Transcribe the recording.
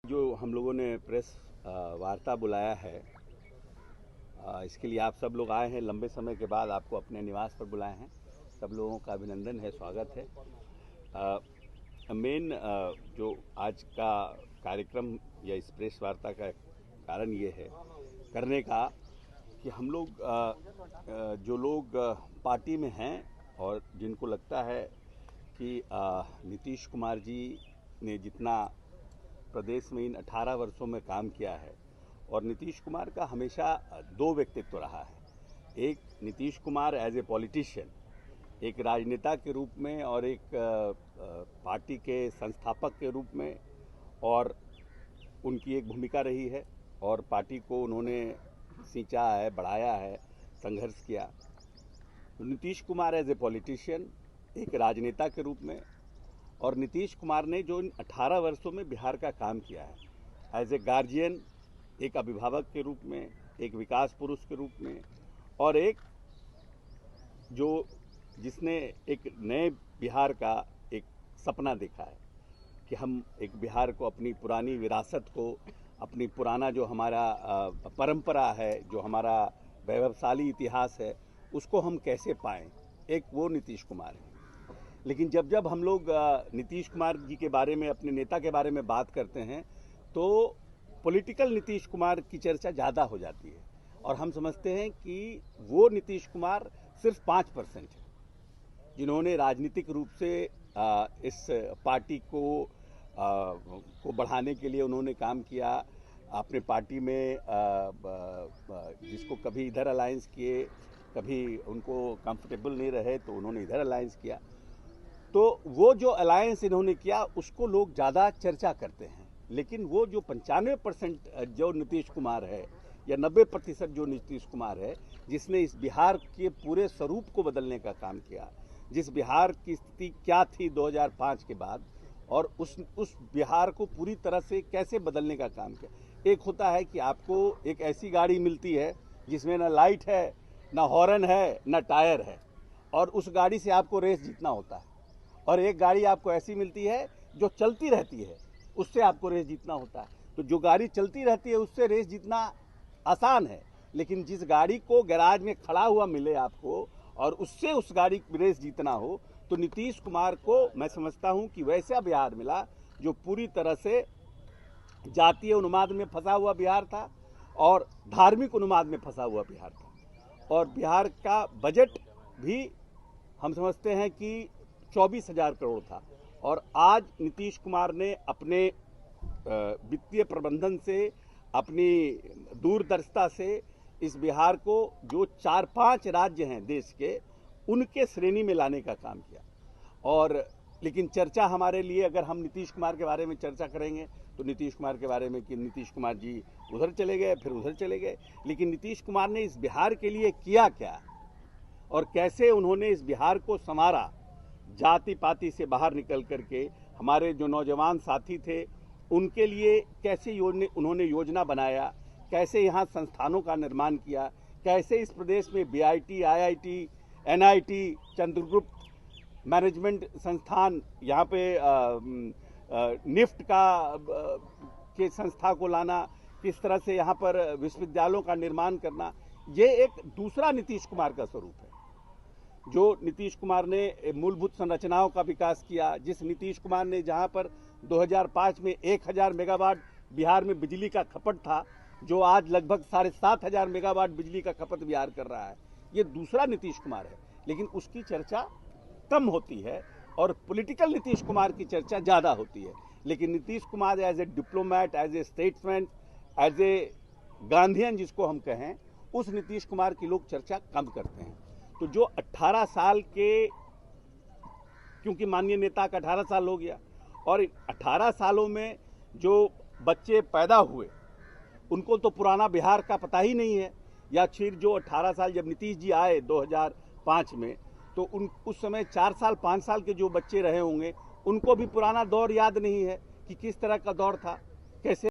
जो हम लोगों ने प्रेस वार्ता बुलाया है, इसके लिए आप सब लोग आए हैं। लंबे समय के बाद आपको अपने निवास पर बुलाए हैं। सब लोगों का अभिनंदन है, स्वागत है। मेन जो आज का कार्यक्रम या इस प्रेस वार्ता का कारण ये है करने का कि हम लोग जो लोग पार्टी में हैं और जिनको लगता है कि नीतीश कुमार जी ने जितना प्रदेश में इन 18 वर्षों में काम किया है, और नीतीश कुमार का हमेशा दो व्यक्तित्व रहा है। एक Nitish Kumar as a politician, एक राजनेता के रूप में और एक पार्टी के संस्थापक के रूप में, और उनकी एक भूमिका रही है और पार्टी को उन्होंने सींचा है, बढ़ाया है, संघर्ष किया। Nitish Kumar as a politician, एक राजनेता के रूप में, और नीतीश कुमार ने जो इन 18 वर्षों में बिहार का काम किया है एज ए गार्जियन, एक अभिभावक के रूप में, एक विकास पुरुष के रूप में, और एक जिसने एक नए बिहार का एक सपना देखा है कि हम एक बिहार को, अपनी पुरानी विरासत को, अपनी पुराना जो हमारा परंपरा है, जो हमारा वैभवशाली इतिहास है, उसको हम कैसे पाएं। एक वो नीतीश कुमार है। लेकिन जब हम लोग नीतीश कुमार जी के बारे में, अपने नेता के बारे में बात करते हैं, तो पॉलिटिकल नीतीश कुमार की चर्चा ज़्यादा हो जाती है और हम समझते हैं कि वो नीतीश कुमार सिर्फ 5% है जिन्होंने राजनीतिक रूप से इस पार्टी को बढ़ाने के लिए उन्होंने काम किया। अपने पार्टी में जिसको कभी इधर अलायंस किए, कभी उनको कंफर्टेबल नहीं रहे तो उन्होंने इधर अलायंस किया। तो वो जो अलायंस इन्होंने किया उसको लोग ज़्यादा चर्चा करते हैं। लेकिन वो जो 95% जो नीतीश कुमार है, या 90% जो नीतीश कुमार है, जिसने इस बिहार के पूरे स्वरूप को बदलने का काम किया, जिस बिहार की स्थिति क्या थी 2005 के बाद, और उस बिहार को पूरी तरह से कैसे बदलने का काम किया। एक होता है कि आपको एक ऐसी गाड़ी मिलती है जिसमें ना लाइट है, ना हॉर्न है, ना टायर है, और उस गाड़ी से आपको रेस जीतना होता है। और एक गाड़ी आपको ऐसी मिलती है जो चलती रहती है, उससे आपको रेस जीतना होता है। तो जो गाड़ी चलती रहती है उससे रेस जीतना आसान है, लेकिन जिस गाड़ी को गैराज में खड़ा हुआ मिले आपको और उससे उस गाड़ी की रेस जीतना हो, तो नीतीश कुमार को मैं समझता हूं कि वैसा बिहार मिला जो पूरी तरह से जातीय उन्माद में फंसा हुआ बिहार था और धार्मिक उन्माद में फंसा हुआ बिहार था। और बिहार का बजट भी हम समझते हैं कि 24,000 करोड़ था, और आज नीतीश कुमार ने अपने वित्तीय प्रबंधन से, अपनी दूरदर्शिता से इस बिहार को, जो 4-5 राज्य हैं देश के, उनके श्रेणी में लाने का काम किया। और लेकिन चर्चा हमारे लिए, अगर हम नीतीश कुमार के बारे में चर्चा करेंगे तो नीतीश कुमार के बारे में कि नीतीश कुमार जी उधर चले गए, फिर उधर चले गए। लेकिन नीतीश कुमार ने इस बिहार के लिए किया क्या और कैसे उन्होंने इस बिहार को संवारा, जाति पाति से बाहर निकल करके हमारे जो नौजवान साथी थे उनके लिए कैसे उन्होंने योजना बनाया, कैसे यहाँ संस्थानों का निर्माण किया, कैसे इस प्रदेश में BIT, IIT, NIT, Chandragupta management संस्थान, यहाँ पे निफ्ट के संस्था को लाना, किस तरह से यहाँ पर विश्वविद्यालयों का निर्माण करना, ये एक दूसरा नीतीश कुमार का स्वरूप है। जो नीतीश कुमार ने मूलभूत संरचनाओं का विकास किया, जिस नीतीश कुमार ने जहां पर 2005 में 1000 मेगावाट बिहार में बिजली का खपत था, जो आज लगभग 7,500 मेगावाट बिजली का खपत बिहार कर रहा है, ये दूसरा नीतीश कुमार है। लेकिन उसकी चर्चा कम होती है और पॉलिटिकल नीतीश कुमार की चर्चा ज़्यादा होती है। लेकिन Nitish Kumar as a diplomat, as a statesman, as a Gandhian जिसको हम कहें, उस नीतीश कुमार की लोग चर्चा कम करते हैं। तो जो 18 साल के, क्योंकि माननीय नेता का 18 साल हो गया, और 18 सालों में जो बच्चे पैदा हुए उनको तो पुराना बिहार का पता ही नहीं है, या फिर जो 18 साल जब नीतीश जी आए 2005 में, तो उस समय 4 साल 5 साल के जो बच्चे रहे होंगे उनको भी पुराना दौर याद नहीं है कि किस तरह का दौर था, कैसे